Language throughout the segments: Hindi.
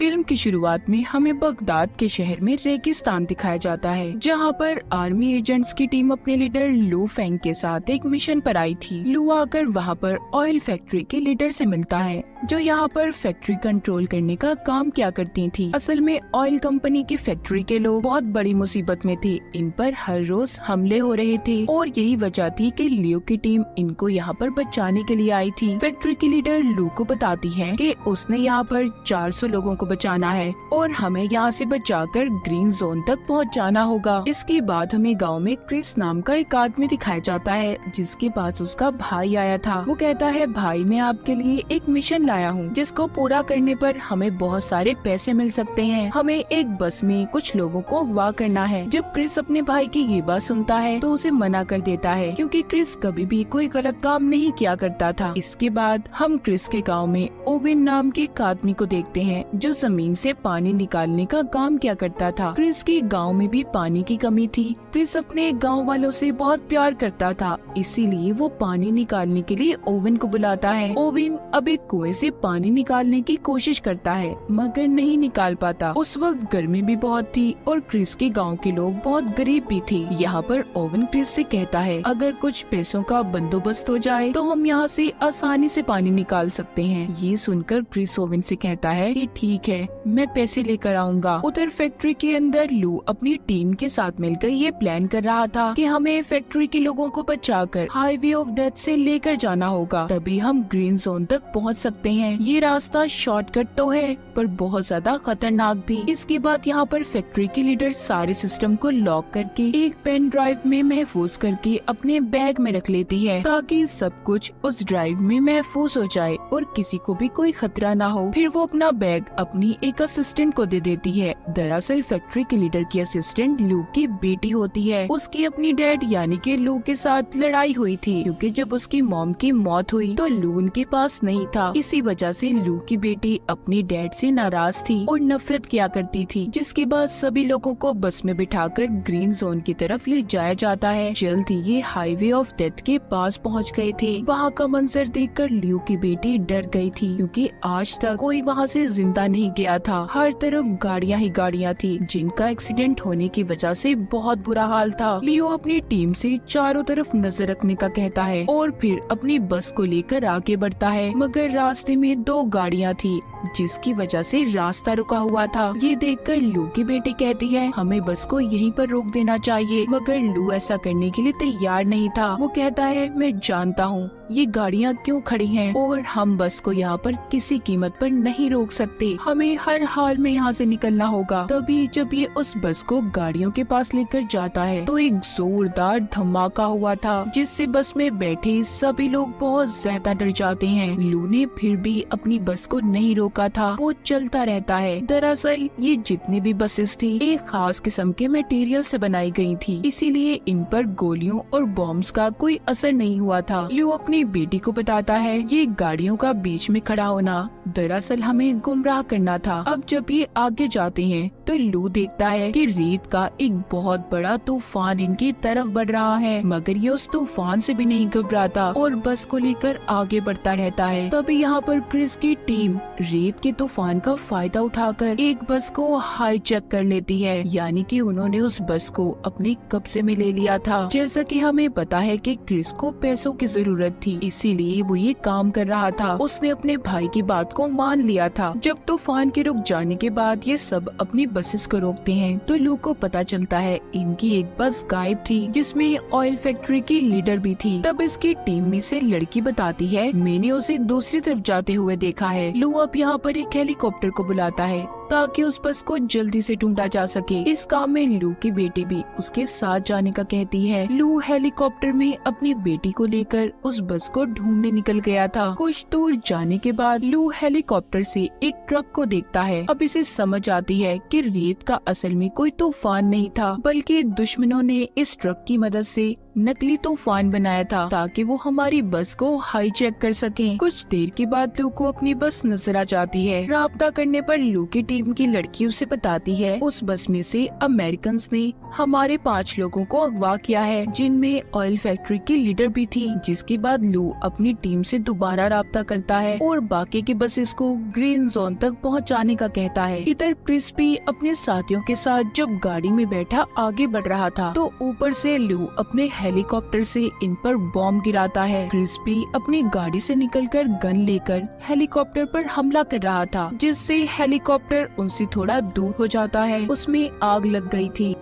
फिल्म की शुरुआत में हमें बगदाद के शहर में रेगिस्तान दिखाया जाता है, जहां पर आर्मी एजेंट्स की टीम अपने लीडर लू फेंग के साथ एक मिशन पर आई थी। लू आकर वहां पर ऑयल फैक्ट्री के लीडर से मिलता है, जो यहाँ पर फैक्ट्री कंट्रोल करने का काम किया करती थी। असल में ऑयल कंपनी की फैक्ट्री के लोग बहुत बड़ी मुसीबत में थे। इन पर हर रोज हमले हो रहे थे और यही वजह थी कि लियो की टीम इनको यहाँ पर बचाने के लिए आई थी। फैक्ट्री की लीडर लू को बताती है कि उसने यहाँ पर 400 लोगों को बचाना है और हमें यहाँ से बचाकर ग्रीन जोन तक पहुँचाना होगा। इसके बाद हमें गाँव में क्रिस नाम का एक आदमी दिखाया जाता है, जिसके पास उसका भाई आया था। वो कहता है, भाई मैं आपके लिए एक मिशन लाया हूँ, जिसको पूरा करने पर हमें बहुत सारे पैसे मिल सकते हैं। हमें एक बस में कुछ लोगों को अगवा करना है। जब क्रिस अपने भाई की ये बात सुनता है तो उसे मना कर देता है, क्योंकि क्रिस कभी भी कोई गलत काम नहीं किया करता था। इसके बाद हम क्रिस के गांव में ओवेन नाम के एक आदमी को देखते हैं, जो जमीन से पानी निकालने का काम किया करता था। क्रिस के गांव में भी पानी की कमी थी। क्रिस अपने गांव वालों से बहुत प्यार करता था, इसीलिए वो पानी निकालने के लिए ओवेन को बुलाता है। ओवेन अब एक कुएं से पानी निकालने की कोशिश करता है, मगर नहीं निकाल पाता। उस वक्त गर्मी भी बहुत थी और क्रिस के गांव के लोग बहुत गरीब भी थे। यहाँ पर ओवेन क्रिस से कहता है, अगर कुछ पैसों का बंदोबस्त हो जाए तो हम यहाँ से आसानी से पानी निकाल सकते हैं। ये सुनकर क्रिस ओवेन से कहता है कि ठीक है, मैं पैसे लेकर आऊंगा। उधर फैक्ट्री के अंदर लू अपनी टीम के साथ मिलकर ये प्लान कर रहा था कि हमें फैक्ट्री के लोगों को बचाकर हाईवे ऑफ डेथ से लेकर जाना होगा, तभी हम ग्रीन जोन तक पहुंच सकते हैं। ये रास्ता शॉर्टकट तो है, पर बहुत ज्यादा खतरनाक भी। इसके बाद यहाँ पर फैक्ट्री के लीडर सारे सिस्टम को लॉक करके एक पेन ड्राइव में महफूज करके अपने बैग में रख लेती है, ताकि सब कुछ उस ड्राइव में महफूज हो जाए और किसी को भी कोई खतरा ना हो। फिर वो अपना बैग अपनी एक असिस्टेंट को दे देती है। दरअसल फैक्ट्री के लीडर की असिस्टेंट लू की बेटी होती है। उसकी अपनी डैड यानी कि लू के साथ लड़ाई हुई थी, क्योंकि जब उसकी मॉम की मौत हुई तो लू उनके पास नहीं था। इसी वजह से लू की बेटी अपनी डैड से नाराज थी और नफरत किया करती थी। जिसके बाद सभी लोगों को बस में बिठाकर ग्रीन जोन की तरफ ले जाया जाता है। जल्द ही ये हाईवे ऑफ डेथ के पास पहुंच गए थे। वहाँ का मंजर देखकर लू की बेटी डर गई थी, क्योंकि आज तक कोई वहाँ से जिंदा नहीं गया था। हर तरफ गाड़ियाँ ही गाड़ियाँ थी, जिनका एक्सीडेंट होने की वजह से बहुत बुरा हाल था। लियो अपनी टीम से चारों तरफ नजर रखने का कहता है और फिर अपनी बस को लेकर आगे बढ़ता है, मगर रास्ते में 2 गाड़ियाँ थी, जिसकी वजह से रास्ता रुका हुआ था। ये देखकर लू की बेटी कहती है, हमें बस को यहीं पर रोक देना चाहिए, मगर लू ऐसा करने के लिए तैयार नहीं था। वो कहता है, मैं जानता हूँ ये गाड़ियाँ क्यों खड़ी हैं और हम बस को यहाँ पर किसी कीमत पर नहीं रोक सकते। हमें हर हाल में यहाँ से निकलना होगा। तभी जब ये उस बस को गाड़ियों के पास लेकर जाता है तो एक जोरदार धमाका हुआ था, जिससे बस में बैठे सभी लोग बहुत ज्यादा डर जाते हैं। लू ने फिर भी अपनी बस को नहीं रोका था, वो चलता रहता है। दरअसल ये जितनी भी बसेस थी एक खास किस्म के मटेरियल से बनाई गई थी, इसीलिए इन पर गोलियों और बॉम्ब्स का कोई असर नहीं हुआ था। लू अपनी बेटी को बताता है, ये गाड़ियों का बीच में खड़ा होना दरअसल हमें गुमराह करना था। अब जब ये आगे जाते हैं तो लू देखता है कि रेत का एक बहुत बड़ा तूफान इनकी तरफ बढ़ रहा है, मगर ये उस तूफान से भी नहीं घबराता और बस को लेकर आगे बढ़ता रहता है। तभी यहाँ पर क्रिस की टीम रेत के तूफान का फायदा उठाकर एक बस को हाईजैक कर लेती है, यानी कि उन्होंने उस बस को अपने कब्जे में ले लिया था। जैसा कि हमें पता है कि क्रिस को पैसों की जरूरत थी, इसीलिए वो ये काम कर रहा था। उसने अपने भाई की बात को मान लिया था। जब तूफान के रुक जाने के बाद ये सब अपनी बसेस को रोकते हैं तो लू को पता चलता है इनकी एक बस गायब थी, जिसमें ऑयल फैक्ट्री की लीडर भी थी। तब इसकी टीम में से लड़की बताती है, मैंने उसे दूसरी तरफ जाते हुए देखा है। लू अब यहाँ पर एक हेलीकॉप्टर को बुलाता है ताकि उस बस को जल्दी से ढूंढा जा सके। इस काम में लू की बेटी भी उसके साथ जाने का कहती है। लू हेलीकॉप्टर में अपनी बेटी को लेकर उस बस को ढूंढने निकल गया था। कुछ दूर जाने के बाद लू हेलीकॉप्टर से एक ट्रक को देखता है। अब इसे समझ आती है कि रेत का असल में कोई तूफान नहीं था, बल्कि दुश्मनों ने इस ट्रक की मदद से नकली तूफान बनाया था ताकि वो हमारी बस को हाईजैक कर सकें। कुछ देर के बाद लू को अपनी बस नजर आ जाती है। राब्ता करने पर लू की टीम की लड़की उसे बताती है उस बस में से अमेरिकन ने हमारे 5 लोगों को अगवा किया है, जिनमें ऑयल फैक्ट्री की लीडर भी थी। जिसके बाद लू अपनी टीम से दोबारा राब्ता करता है और बाकी की बसेस को ग्रीन जोन तक पहुंचाने का कहता है। इधर क्रिस भी अपने साथियों के साथ जब गाड़ी में बैठा आगे बढ़ रहा था तो ऊपर से लू अपने हेलीकॉप्टर से इन पर बॉम्ब गिराता है। क्रिस भी अपनी गाड़ी से निकलकर गन लेकर हेलीकॉप्टर पर हमला कर रहा था, जिससे हेलीकॉप्टर उनसे थोड़ा दूर हो जाता है। उसमें आग लग गई थी।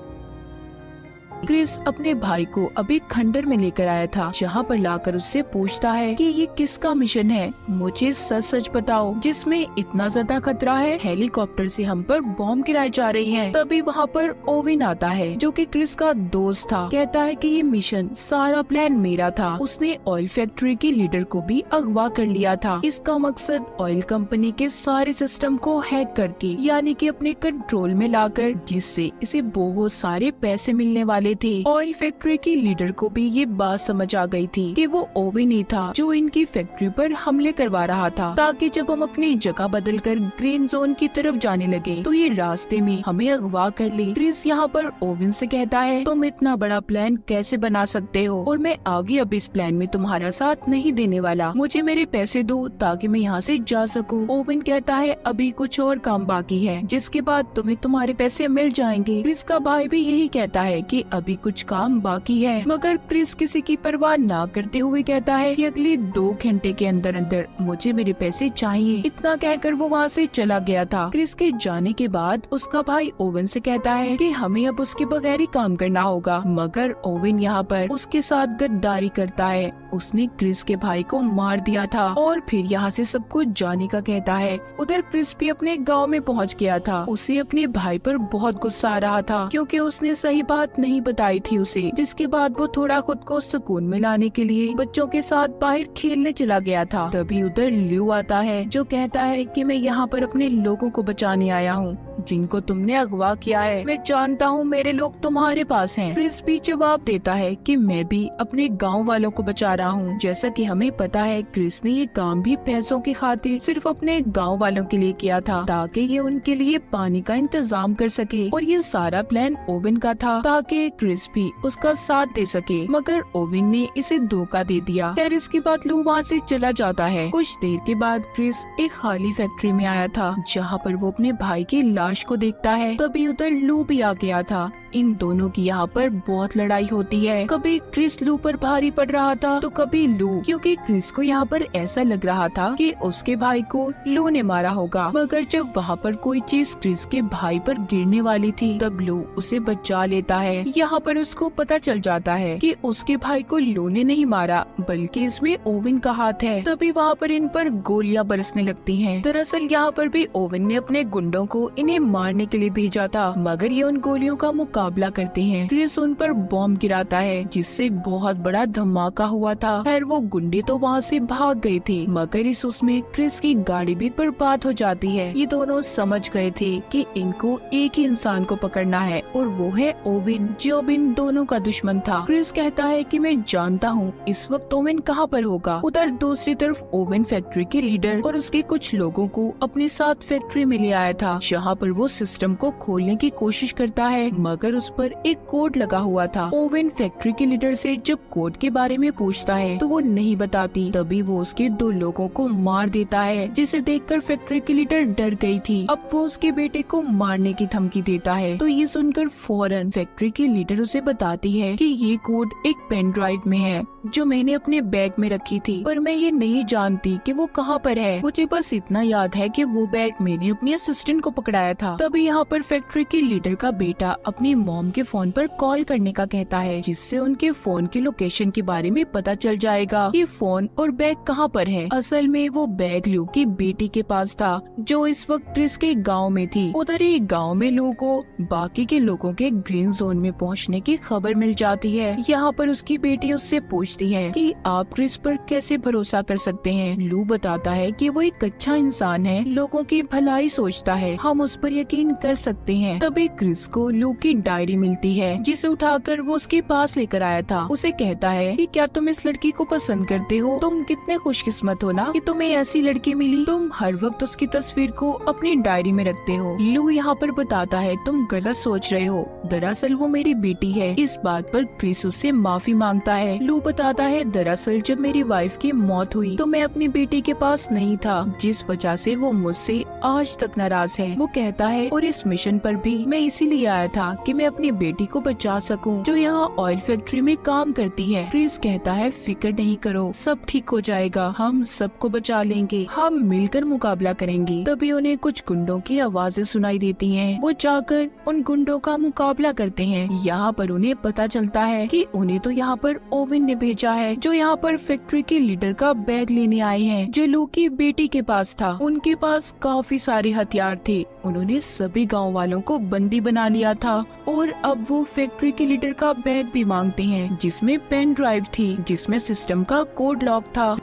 क्रिस अपने भाई को अभी खंडर में लेकर आया था, जहाँ पर लाकर उससे पूछता है कि ये किसका मिशन है, मुझे सच सच बताओ जिसमें इतना ज्यादा खतरा है। हेलीकॉप्टर से हम पर बॉम्ब गिराए जा रहे हैं। तभी वहाँ पर ओविन आता है जो कि क्रिस का दोस्त था। कहता है कि ये मिशन सारा प्लान मेरा था। उसने ऑयल फैक्ट्री की लीडर को भी अगवा कर लिया था। इसका मकसद ऑयल कंपनी के सारे सिस्टम को हैक करके यानी कि अपने कंट्रोल में लाकर, जिससे इसे बहुत सारे पैसे मिलने वाले थे। ऑयल फैक्ट्री की लीडर को भी ये बात समझ आ गई थी कि वो ओविन ही था जो इनकी फैक्ट्री पर हमले करवा रहा था, ताकि जब हम अपनी जगह बदलकर ग्रीन जोन की तरफ जाने लगे तो ये रास्ते में हमें अगवा कर ले। क्रिस यहाँ पर ओविन से कहता है तुम इतना बड़ा प्लान कैसे बना सकते हो, और मैं आगे अब इस प्लान में तुम्हारा साथ नहीं देने वाला। मुझे मेरे पैसे दो ताकि मैं यहाँ से जा सकूँ। ओविन कहता है अभी कुछ और काम बाकी है, जिसके बाद तुम्हें तुम्हारे पैसे मिल जाएंगे। क्रिस का भाई भी यही कहता है कि अभी कुछ काम बाकी है, मगर क्रिस किसी की परवाह ना करते हुए कहता है कि अगले 2 घंटे के अंदर अंदर मुझे मेरे पैसे चाहिए। इतना कहकर वो वहाँ से चला गया था। क्रिस के जाने के बाद उसका भाई ओवन से कहता है कि हमें अब उसके बगैर ही काम करना होगा, मगर ओवन यहाँ पर उसके साथ गद्दारी करता है। उसने क्रिस के भाई को मार दिया था और फिर यहाँ से सब कुछ जाने का कहता है। उधर क्रिस भी अपने गाँव में पहुँच गया था। उसे अपने भाई पर बहुत गुस्सा आ रहा था क्योंकि उसने सही बात नहीं बताई थी उसे, जिसके बाद वो थोड़ा खुद को सुकून में लाने के लिए बच्चों के साथ बाहर खेलने चला गया था। तभी उधर ल्यू आता है जो कहता है कि मैं यहाँ पर अपने लोगों को बचाने आया हूँ जिनको तुमने अगवा किया है। मैं जानता हूँ मेरे लोग तुम्हारे पास हैं। क्रिस भी जवाब देता है कि मैं भी अपने गांव वालों को बचा रहा हूँ। जैसा कि हमें पता है क्रिस ने ये काम भी पैसों की खातिर सिर्फ अपने गांव वालों के लिए किया था, ताकि ये उनके लिए पानी का इंतजाम कर सके, और ये सारा प्लान ओविन का था ताकि क्रिस भी उसका साथ दे सके, मगर ओविन ने इसे धोखा दे दिया। खैर इसके बाद लू वहाँ से चला जाता है। कुछ देर के बाद क्रिस एक खाली फैक्ट्री में आया था जहाँ पर वो अपने भाई की लाश को देखता है। तभी उधर लू भी आ गया था। इन दोनों की यहाँ पर बहुत लड़ाई होती है। कभी क्रिस लू पर भारी पड़ रहा था तो कभी लू, क्योंकि क्रिस को यहाँ पर ऐसा लग रहा था कि उसके भाई को लू ने मारा होगा, मगर जब वहाँ पर कोई चीज क्रिस के भाई पर गिरने वाली थी तब लू उसे बचा लेता है। यहाँ पर उसको पता चल जाता है कि उसके भाई को लू ने नहीं मारा बल्कि इसमें ओविन का हाथ है। तभी वहाँ पर इन पर गोलियां बरसने लगती हैं। दरअसल यहाँ पर भी ओविन ने अपने गुंडों को इन्हें मारने के लिए भेजा था, मगर ये उन गोलियों का मुकाबला करते हैं। क्रिस उन पर बॉम्ब गिराता है जिससे बहुत बड़ा धमाका हुआ था। खैर वो गुंडे तो वहाँ से भाग गए थे, मगर इस उसमें क्रिस की गाड़ी भी बर्बाद हो जाती है। ये दोनों समझ गए थे कि इनको एक ही इंसान को पकड़ना है और वो है ओविन, जो इन दोनों का दुश्मन था। क्रिस कहता है कि मैं जानता हूँ इस वक्त ओविन कहाँ पर होगा। उधर दूसरी तरफ ओविन फैक्ट्री के लीडर और उसके कुछ लोगों को अपने साथ फैक्ट्री में ले आया था, जहाँ पर वो सिस्टम को खोलने की कोशिश करता है, मगर उस पर एक कोड लगा हुआ था। ओविन फैक्ट्री के लीडर से जब कोड के बारे में पूछता है तो वो नहीं बताती। तभी वो उसके 2 लोगों को मार देता है, जिसे देखकर फैक्ट्री की लीडर डर गई थी। अब वो उसके बेटे को मारने की धमकी देता है। तो ये सुनकर फौरन फैक्ट्री की लीडर उसे बताती है कि ये कोड एक पेन ड्राइव में है जो मैंने अपने बैग में रखी थी, पर मैं ये नहीं जानती कि वो कहाँ पर है। मुझे बस इतना याद है कि वो बैग मैंने अपनी असिस्टेंट को पकड़ाया था। तभी यहाँ पर फैक्ट्री के लीडर का बेटा अपनी मॉम के फोन पर कॉल करने का कहता है, जिससे उनके फोन की लोकेशन के बारे में पता चल जाएगा कि फोन और बैग कहाँ पर है। असल में वो बैग लू की बेटी के पास था जो इस वक्त क्रिस के गाँव में थी। उधर ही गाँव में लोगों को बाकी के लोगों के ग्रीन जोन में पहुँचने की खबर मिल जाती है। यहाँ पर उसकी बेटी उससे पूछती है कि आप क्रिस पर कैसे भरोसा कर सकते हैं। लू बताता है कि वो एक अच्छा इंसान है, लोगों की भलाई सोचता है, हम उस पर यकीन कर सकते हैं। तभी क्रिस को लू की डायरी मिलती है जिसे उठाकर वो उसके पास लेकर आया था। उसे कहता है कि क्या तुम इस लड़की को पसंद करते हो? तुम कितने खुशकिस्मत हो ना कि तुम्हें ऐसी लड़की मिली। तुम हर वक्त उसकी तस्वीर को अपनी डायरी में रखते हो। लू यहाँ पर बताता है तुम गलत सोच रहे हो, दरअसल वो मेरी बेटी है। इस बात पर क्रिस उससे माफी मांगता है। लू बताता है दरअसल जब मेरी वाइफ की मौत हुई तो मैं अपनी बेटी के पास नहीं था, जिस वजह से वो मुझसे आज तक नाराज है। वो कहता है और इस मिशन पर भी मैं इसीलिए आया था कि मैं अपनी बेटी को बचा सकूं, जो यहाँ ऑयल फैक्ट्री में काम करती है। क्रिस कहता है फिक्र नहीं करो, सब ठीक हो जाएगा, हम सबको बचा लेंगे, हम मिलकर मुकाबला करेंगे। तभी उन्हें कुछ गुंडों की आवाजें सुनाई देती हैं। वो जाकर उन गुंडों का मुकाबला करते हैं। यहाँ पर उन्हें पता चलता है कि उन्हें तो यहाँ पर ओवेन ने भेजा है, जो यहाँ पर फैक्ट्री के लीडर का बैग लेने आए हैं, जो लू की बेटी के पास था। उनके पास काफी सारे हथियार थे। उन्होंने सभी गांव वालों को बंदी बना लिया था और अब वो फैक्ट्री के लीडर का बैग भी मांगते हैं, जिसमें पेन ड्राइव थी, जिसमें सिस्टम का कोड लॉक था।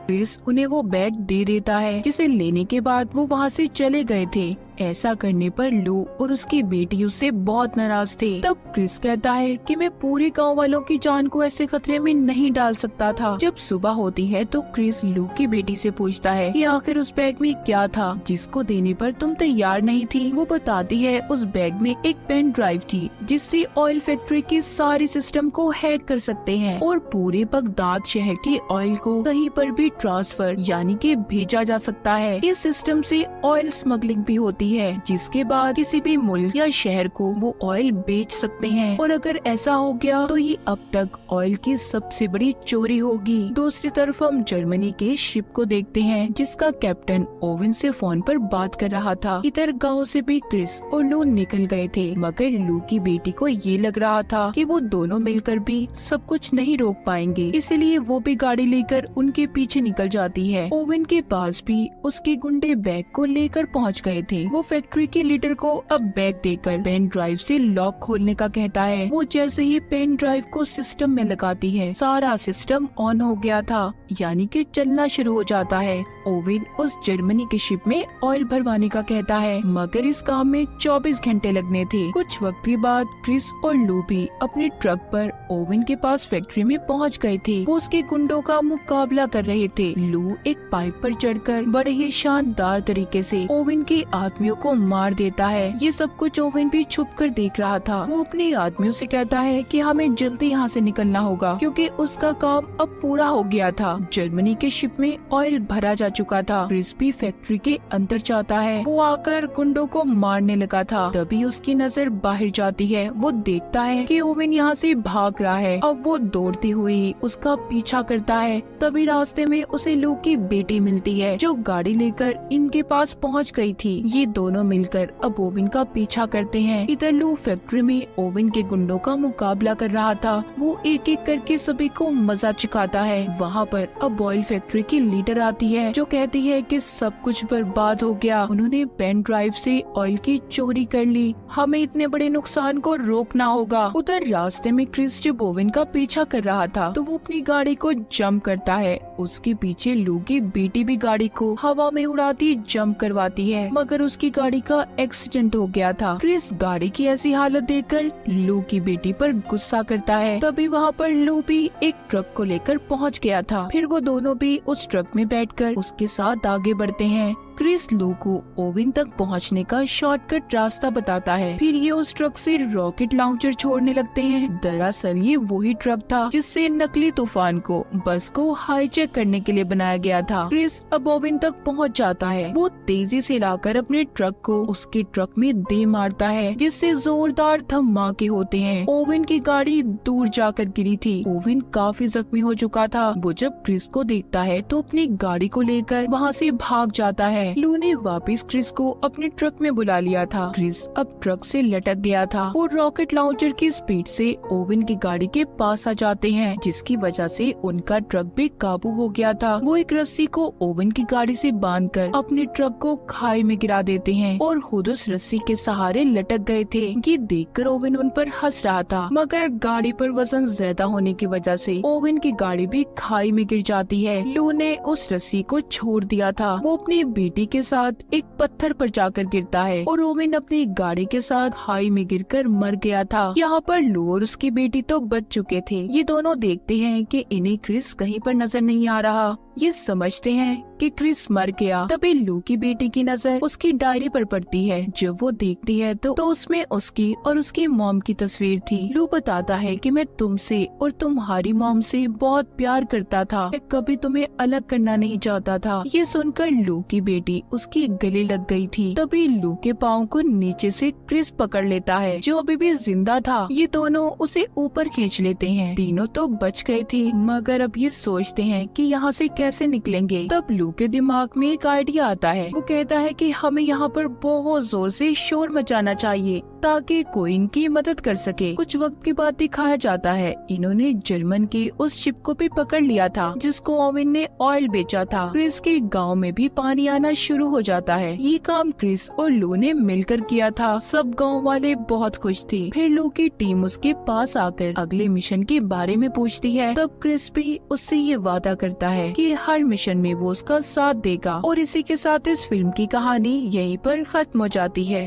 क्रिस उन्हें वो बैग दे देता है, जिसे लेने के बाद वो वहाँ से चले गए थे। ऐसा करने पर लू और उसकी बेटी उससे बहुत नाराज थे। तब क्रिस कहता है कि मैं पूरे गांव वालों की जान को ऐसे खतरे में नहीं डाल सकता था। जब सुबह होती है तो क्रिस लू की बेटी से पूछता है कि आखिर उस बैग में क्या था जिसको देने पर तुम तैयार नहीं थी। वो बताती है उस बैग में एक पेन ड्राइव थी, जिससे ऑयल फैक्ट्री की सारी सिस्टम को हैक कर सकते हैं और पूरे बगदाद शहर के ऑयल को कहीं पर भी ट्रांसफर यानी कि भेजा जा सकता है। इस सिस्टम से ऑयल स्मगलिंग भी होती है, जिसके बाद किसी भी मुल्क या शहर को वो ऑयल बेच सकते हैं। और अगर ऐसा हो गया तो ये अब तक ऑयल की सबसे बड़ी चोरी होगी। दूसरी तरफ हम जर्मनी के शिप को देखते हैं, जिसका कैप्टन ओवेन से फोन पर बात कर रहा था। इधर गांव से भी क्रिस और लू निकल गए थे, मगर लू की बेटी को ये लग रहा था कि वो दोनों मिलकर भी सब कुछ नहीं रोक पाएंगे, इसलिए वो भी गाड़ी लेकर उनके पीछे निकल जाती है। ओवेन के पास भी उसके गुंडे बैग को लेकर पहुँच गए थे। वो फैक्ट्री के लीडर को अब बैग देकर पेन ड्राइव से लॉक खोलने का कहता है। वो जैसे ही पेन ड्राइव को सिस्टम में लगाती है, सारा सिस्टम ऑन हो गया था, यानी कि चलना शुरू हो जाता है। ओवेन उस जर्मनी के शिप में ऑयल भरवाने का कहता है, मगर इस काम में 24 घंटे लगने थे। कुछ वक्त के बाद क्रिस और लू भी अपने ट्रक पर ओवेन के पास फैक्ट्री में पहुंच गए थे। वो उसके गुंडों का मुकाबला कर रहे थे। लू एक पाइप पर चढ़कर बड़े ही शानदार तरीके से ओवेन के आदमियों को मार देता है। ये सब कुछ ओवेन भी छुप कर देख रहा था। वो अपने आदमियों से कहता है कि हमें जल्दी यहाँ से निकलना होगा, क्योंकि उसका काम अब पूरा हो गया था। जर्मनी के शिप में ऑयल भरा जा चुका था। क्रिस भी फैक्ट्री के अंदर जाता है। वो आकर गुंडों को मारने लगा था। तभी उसकी नजर बाहर जाती है। वो देखता है कि ओवेन यहाँ से भाग रहा है। अब वो दौड़ते हुए उसका पीछा करता है। तभी रास्ते में उसे लू की बेटी मिलती है, जो गाड़ी लेकर इनके पास पहुँच गई थी। ये दोनों मिलकर अब ओवेन का पीछा करते हैं। इधर लू फैक्ट्री में ओवेन के गुंडों का मुकाबला कर रहा था। वो एक एक करके सभी को मजा चखाता है। वहाँ पर अब ऑयल फैक्ट्री की लीडर आती है, जो कहती है कि सब कुछ बर्बाद हो गया, उन्होंने पेन ड्राइव से ऑयल की चोरी कर ली, हमें इतने बड़े नुकसान को रोकना होगा। उधर रास्ते में क्रिस जब ओवेन का पीछा कर रहा था तो वो अपनी गाड़ी को जंप करता है। उसके पीछे लू की बेटी भी गाड़ी को हवा में उड़ाती जंप करवाती है, मगर उसकी गाड़ी का एक्सीडेंट हो गया था। क्रिस गाड़ी की ऐसी हालत देखकर लू की बेटी पर गुस्सा करता है। तभी वहाँ पर लू भी एक ट्रक को लेकर पहुँच गया था। फिर वो दोनों भी उस ट्रक में बैठकर उसके साथ आगे बढ़ते हैं। क्रिस लू को ओवेन तक पहुंचने का शॉर्टकट रास्ता बताता है। फिर ये उस ट्रक से रॉकेट लॉन्चर छोड़ने लगते हैं। दरअसल ये वही ट्रक था जिससे नकली तूफान को बस को हाईजैक करने के लिए बनाया गया था। क्रिस अब ओवेन तक पहुंच जाता है। वो तेजी से लाकर अपने ट्रक को उसके ट्रक में दे मारता है, जिससे जोरदार धमाके होते हैं। ओवेन की गाड़ी दूर जाकर गिरी थी। ओवेन काफी जख्मी हो चुका था। वो जब क्रिस को देखता है तो अपनी गाड़ी को लेकर वहाँ से भाग जाता है। लू ने वापिस क्रिस को अपने ट्रक में बुला लिया था। क्रिस अब ट्रक से लटक गया था और रॉकेट लॉन्चर की स्पीड से ओवेन की गाड़ी के पास आ जाते हैं, जिसकी वजह से उनका ट्रक भी काबू हो गया था। वो एक रस्सी को ओवेन की गाड़ी से बांधकर अपने ट्रक को खाई में गिरा देते हैं और खुद उस रस्सी के सहारे लटक गए थे। ये देखकर ओवेन उन पर हंस रहा था, मगर गाड़ी पर वजन ज्यादा होने की वजह से ओवेन की गाड़ी भी खाई में गिर जाती है। लू ने उस रस्सी को छोड़ दिया था। वो अपनी बेटी बेटी के साथ एक पत्थर पर जाकर गिरता है और ओवेन अपनी गाड़ी के साथ खाई में गिरकर मर गया था। यहाँ पर लू और उसकी बेटी तो बच चुके थे। ये दोनों देखते हैं कि इन्हें क्रिस कहीं पर नजर नहीं आ रहा। ये समझते हैं कि क्रिस मर गया। तभी लू की बेटी की नजर उसकी डायरी पर पड़ती है। जब वो देखती है तो उसमें उसकी और उसकी मॉम की तस्वीर थी। लू बताता है कि मैं तुमसे और तुम्हारी मॉम से बहुत प्यार करता था, मैं कभी तुम्हें अलग करना नहीं चाहता था। ये सुनकर लू की बेटी उसके गले लग गई थी। तभी लू के पाँव को नीचे से क्रिस पकड़ लेता है जो अभी भी जिंदा था। ये दोनों उसे ऊपर खींच लेते हैं। तीनों तो बच गए थे मगर अब ये सोचते हैं कि यहाँ से कैसे निकलेंगे। तब लू के दिमाग में एक आइडिया आता है। वो कहता है कि हमें यहाँ पर बहुत जोर से शोर मचाना चाहिए ताकि कोई इनकी मदद कर सके। कुछ वक्त के बाद दिखाया जाता है इन्होंने जर्मन के उस शिप को भी पकड़ लिया था जिसको ओवेन ने ऑयल बेचा था। क्रिस के गांव में भी पानी आना शुरू हो जाता है। ये काम क्रिस और लू ने मिलकर किया था। सब गांव वाले बहुत खुश थे। फिर लू की टीम उसके पास आकर अगले मिशन के बारे में पूछती है। तब क्रिस भी उससे ये वादा करता है कि हर मिशन में वो उसका साथ देगा। और इसी के साथ इस फिल्म की कहानी यहीं पर खत्म हो जाती है।